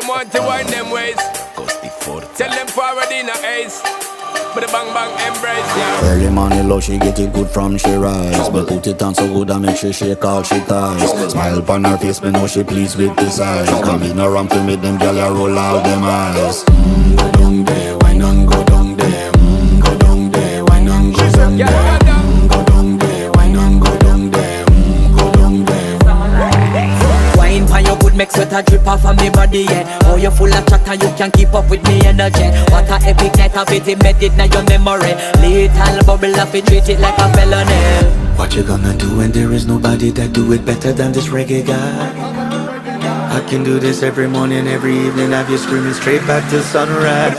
them want to wind them ways. Tell them forward in a ace. But the bang bang embrace, yeah. Early morning love, she get it good from she rise. But put it on so good and make she shake all she ties. Smile upon her face, me know she pleased with this eyes. Come in around to make them gyal a roll out them eyes. Go down there, why not go down there? Go down there, why not go down there? Go down there, why not go down there? Go down there. Wine pan your good, make sweat a drip off of me body, yeah. Oh, you full of chatter, you can keep up with me energy. What a epic night of it, made it now your memory. Little bubble of it, treat it like a felony. What you gonna do when there is nobody that do it better than this reggae guy? I can do this every morning, every evening, have you screaming straight back to sunrise.